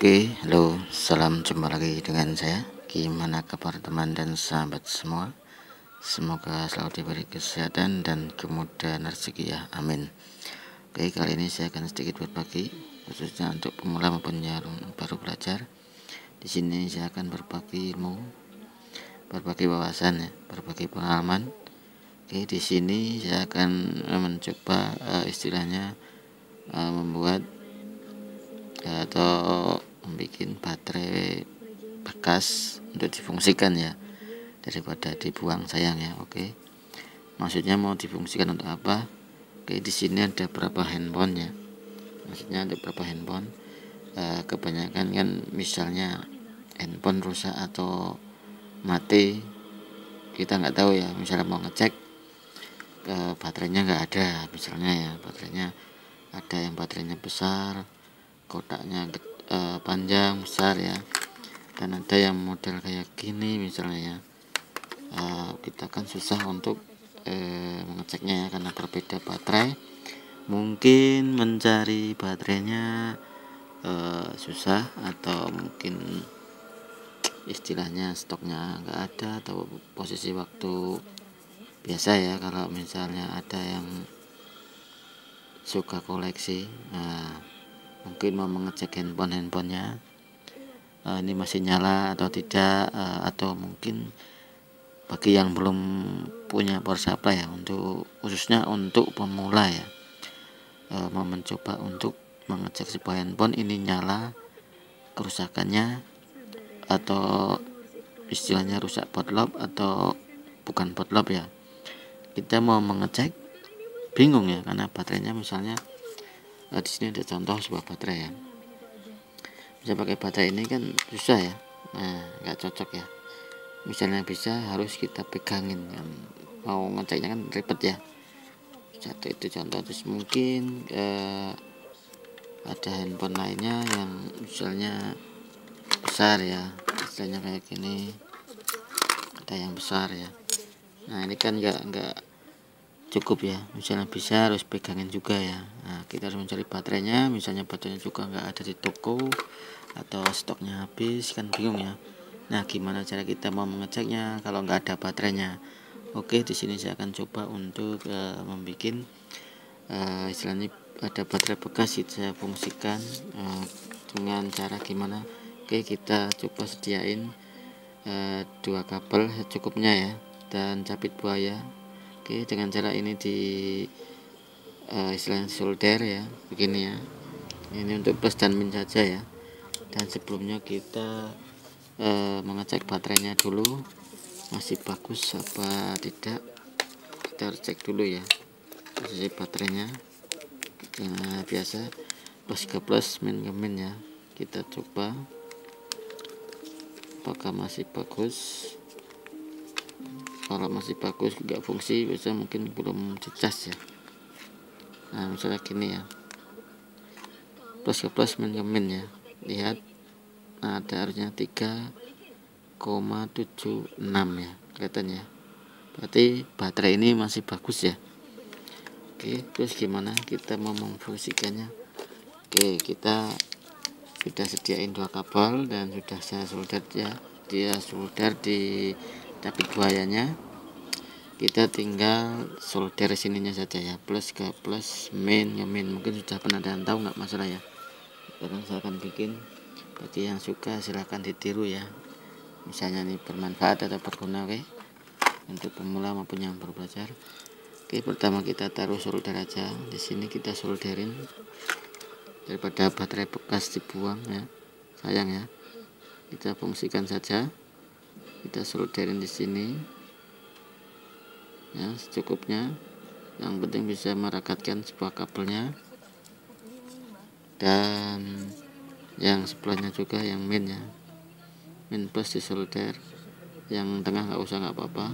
Oke, halo, salam jumpa lagi dengan saya. Gimana kabar teman dan sahabat semua? Semoga selalu diberi kesehatan dan kemudahan rezeki ya, amin. Oke, kali ini saya akan sedikit berbagi, khususnya untuk pemula maupun yang baru belajar. Di sini saya akan berbagi ilmu, berbagi wawasan ya, berbagi pengalaman. Oke, di sini saya akan mencoba istilahnya membuat atau membuat baterai bekas untuk difungsikan ya, daripada dibuang sayang ya. Oke, maksudnya mau difungsikan untuk apa? Oke, di sini ada berapa handphone ya, maksudnya ada berapa handphone. Kebanyakan kan misalnya handphone rusak atau mati, kita nggak tahu ya, misalnya mau ngecek baterainya nggak ada misalnya ya, baterainya ada yang baterainya besar, kotaknya panjang besar ya, dan ada yang model kayak gini misalnya ya. Kita kan susah untuk mengeceknya ya, karena berbeda baterai, mungkin mencari baterainya susah, atau mungkin istilahnya stoknya nggak ada, atau posisi waktu biasa ya. Kalau misalnya ada yang suka koleksi, mungkin mau mengecek handphonenya ini masih nyala atau tidak, atau mungkin bagi yang belum punya power supply ya, untuk khususnya untuk pemula ya, mau mencoba untuk mengecek sebuah handphone ini nyala kerusakannya, atau istilahnya rusak bootloop atau bukan bootloop ya, kita mau mengecek bingung ya, karena baterainya misalnya di sini ada contoh sebuah baterai ya, bisa pakai baterai ini kan susah ya, nggak cocok ya. Misalnya bisa harus kita pegangin kan, mau ngeceknya kan ribet ya. Satu itu contoh. Terus mungkin ada handphone lainnya yang misalnya besar ya, misalnya kayak gini, ada yang besar ya. Nah ini kan nggak cukup ya, misalnya bisa harus pegangin juga ya. Nah kita harus mencari baterainya, misalnya baterainya juga nggak ada di toko atau stoknya habis, kan bingung ya. Nah gimana cara kita mau mengeceknya kalau nggak ada baterainya? Oke, di sini saya akan coba untuk membuat istilahnya ada baterai bekas, saya fungsikan dengan cara gimana. Oke, kita coba sediain 2 kabel secukupnya ya, dan capit buaya. Oke, dengan cara ini di istilahnya solder ya, begini ya. Ini untuk plus dan min saja ya. Dan sebelumnya kita mengecek baterainya dulu masih bagus apa tidak, kita harus cek dulu ya posisi baterainya. Biasa plus ke plus, min ke min ya, kita coba apakah masih bagus. Kalau masih bagus nggak fungsi, biasa mungkin belum dicas ya. Nah misalnya gini ya, plus ke plus, min ke min ya, lihat. Nah ada harusnya 3,76 ya, kelihatan ya, berarti baterai ini masih bagus ya. Oke, terus gimana kita mau memfungsikannya? Oke, kita sudah sediain 2 kabel dan sudah saya solder ya, dia solder di capit buayanya. Kita tinggal solder sininya saja ya, plus ke plus, min ke min. Mungkin sudah pernah ada yang tahu, nggak masalah ya. Sekarang saya akan bikin, bagi yang suka silahkan ditiru ya, misalnya ini bermanfaat atau berguna. Oke, untuk pemula maupun yang baru belajar. Oke, pertama kita taruh solder aja di sini, kita solderin daripada baterai bekas dibuang ya, sayang ya. Kita fungsikan saja, kita solderin di sini ya secukupnya. Yang penting bisa merekatkan sebuah kabelnya, dan yang sebelahnya juga yang min ya, min plus di solder, yang tengah nggak usah, nggak apa-apa.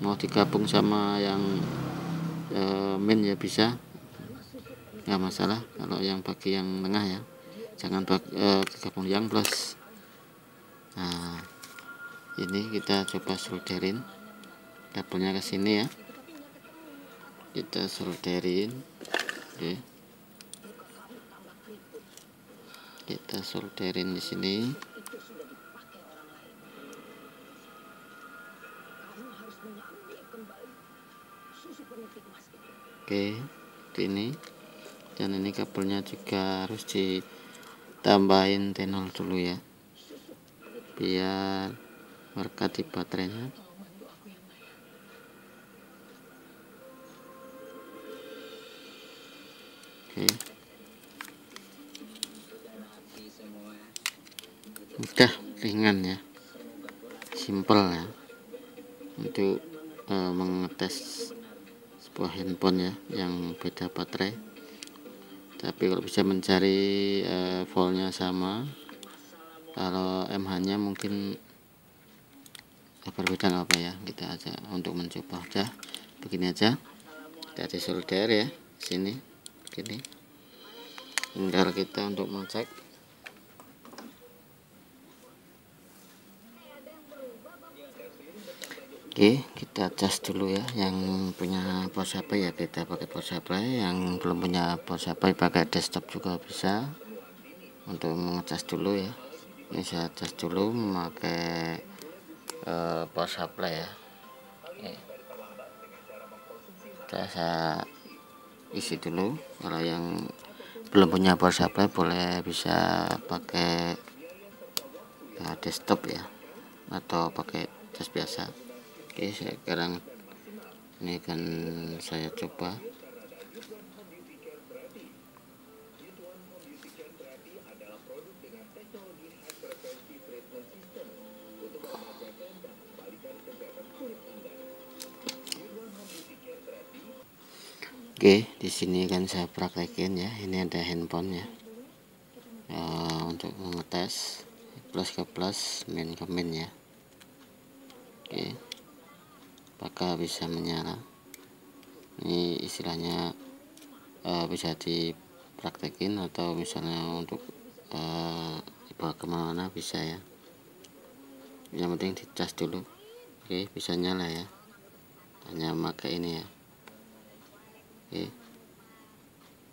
Mau digabung sama yang min ya bisa, nggak masalah. Kalau yang bagi yang tengah ya, jangan gabung yang plus. Nah ini kita coba solderin kabelnya ke sini ya, kita solderin. Oke, kita solderin di sini. Oke, ini, dan ini kabelnya juga harus ditambahin tenol dulu ya, biar merekat di baterainya. Oke, mudah, ringan ya, simple ya untuk mengetes sebuah handphone ya yang beda baterai. Tapi kalau bisa mencari voltnya sama, kalau mH nya mungkin berbeda apa ya, kita aja untuk mencoba aja begini aja. Kita disolder ya sini begini, tinggal kita untuk mengecek. Oke, kita cas dulu ya. Yang punya power supply ya kita pakai power supply, yang belum punya power supply pakai desktop juga bisa. Untuk mengecas dulu ya, ini saya cas dulu memakai power supply ya. Saya isi dulu. Kalau yang belum punya power supply boleh bisa pakai desktop ya, atau pakai cas biasa. Oke, sekarang ini kan saya coba. Oke, di sini kan saya praktekin ya. Ini ada handphone ya, untuk mengetes plus ke plus, min ke min ya. Oke, apakah bisa menyala? Ini istilahnya bisa dipraktekin atau misalnya untuk dibawa kemana bisa ya. Yang penting dicas dulu. Oke, bisa nyala ya, hanya pakai ini ya. Oke,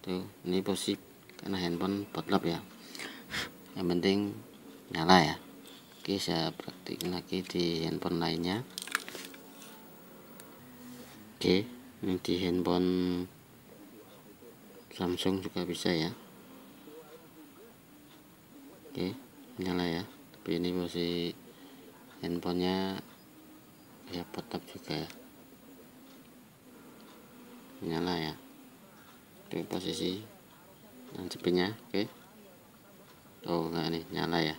tuh ini posisi karena handphone botlap ya, yang penting nyala ya. Oke, saya praktikin lagi di handphone lainnya. Oke, ini di handphone Samsung juga bisa ya. Oke, nyala ya, tapi ini posisi handphonenya ya botlap juga ya, nyala ya. Itu posisi lancipnya. Oke, oh enggak, nih nyala ya.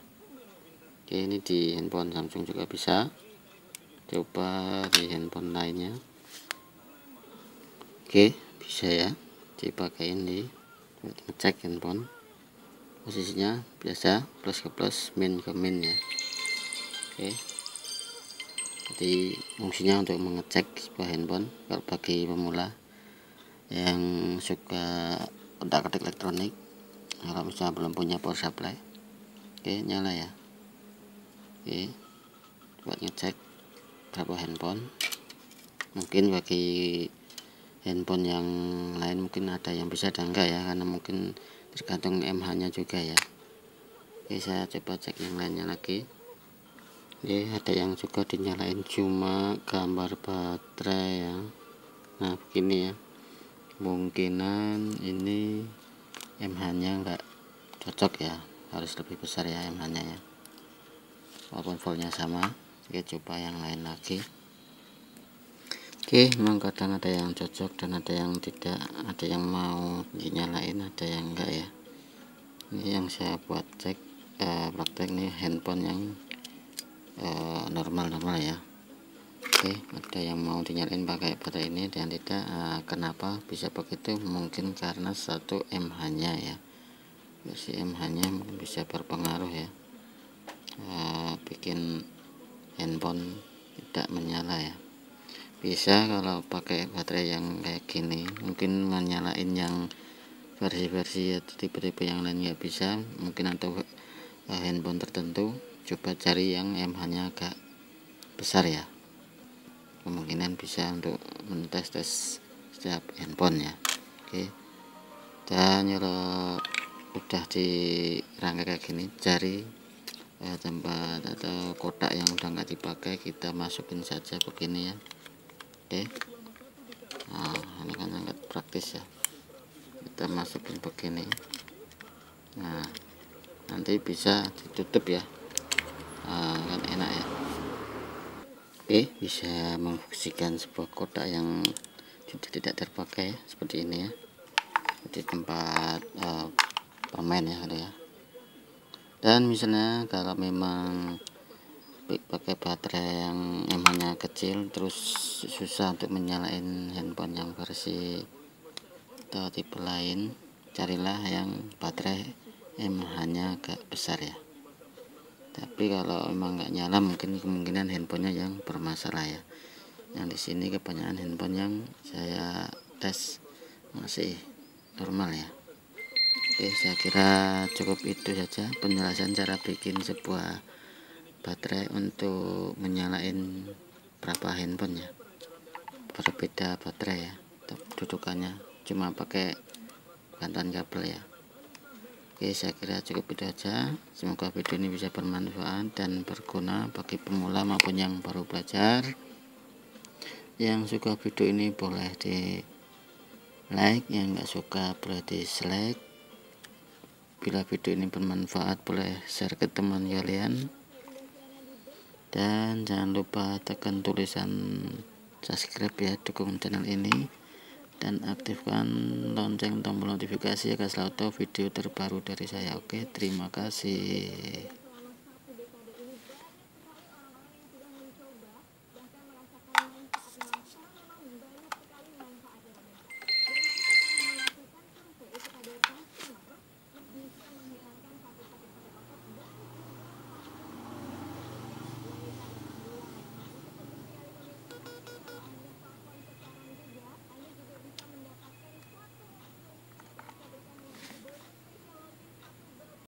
Oke, ini di handphone Samsung juga bisa, coba di handphone lainnya. Oke, bisa ya dipakai ini buat ngecek handphone. Posisinya biasa, plus ke plus, min ke min ya. Oke, jadi fungsinya untuk mengecek sebuah handphone kalau bagi pemula yang suka otak-atik elektronik, kalau misalnya belum punya power supply. Oke, nyala ya. Oke, buat ngecek berapa handphone. Mungkin bagi handphone yang lain mungkin ada yang bisa ada enggak ya, karena mungkin tergantung mH nya juga ya. Oke, saya coba cek yang lainnya lagi. Oke, ada yang juga dinyalain cuma gambar baterai ya. Nah begini ya, kemungkinan ini mH nya enggak cocok ya, harus lebih besar ya mH nya ya, walaupun voltnya sama. Oke, coba yang lain lagi. Oke, memang kadang ada yang cocok dan ada yang tidak, ada yang mau dinyalain, ada yang enggak ya. Ini yang saya buat cek praktek nih handphone yang normal-normal ya. Oke, ada yang mau dinyalain pakai baterai ini dan tidak. Kenapa bisa begitu? Mungkin karena satu mH nya ya, si mH nya mungkin bisa berpengaruh ya, bikin handphone tidak menyala ya. Bisa kalau pakai baterai yang kayak gini, mungkin menyalain yang versi-versi atau tipe-tipe yang lain nggak bisa. Mungkin atau handphone tertentu, coba cari yang mH nya agak besar ya, kemungkinan bisa untuk mentes-tes setiap handphone ya. Oke, kita nyolok udah dirangkai kayak gini, jari tempat atau kotak yang udah nggak dipakai kita masukin saja begini ya. Oke, nah ini kan sangat praktis ya, kita masukin begini. Nah nanti bisa ditutup ya, kan enak ya. Oke, bisa memfungsikan sebuah kotak yang sudah tidak terpakai ya, seperti ini ya, di tempat permen ya ada ya. Dan misalnya kalau memang pakai baterai yang emangnya kecil terus susah untuk menyalain handphone yang versi atau tipe lain, carilah yang baterai emangnya agak besar ya. Tapi kalau memang nggak nyala, mungkin kemungkinan handphonenya yang bermasalah ya. Yang di sini kebanyakan handphone yang saya tes masih normal ya. Oke, saya kira cukup itu saja penjelasan cara bikin sebuah baterai untuk menyalain berapa handphone ya. Berbeda baterai ya, dudukannya cuma pakai bantuan kabel ya. Oke, saya kira cukup itu saja. Semoga video ini bisa bermanfaat dan berguna bagi pemula maupun yang baru belajar. Yang suka video ini boleh di like, yang nggak suka boleh dislike. Bila video ini bermanfaat boleh share ke teman kalian, dan jangan lupa tekan tulisan subscribe ya, dukung channel ini dan aktifkan lonceng tombol notifikasi agar selalu tahu video terbaru dari saya. Oke, terima kasih.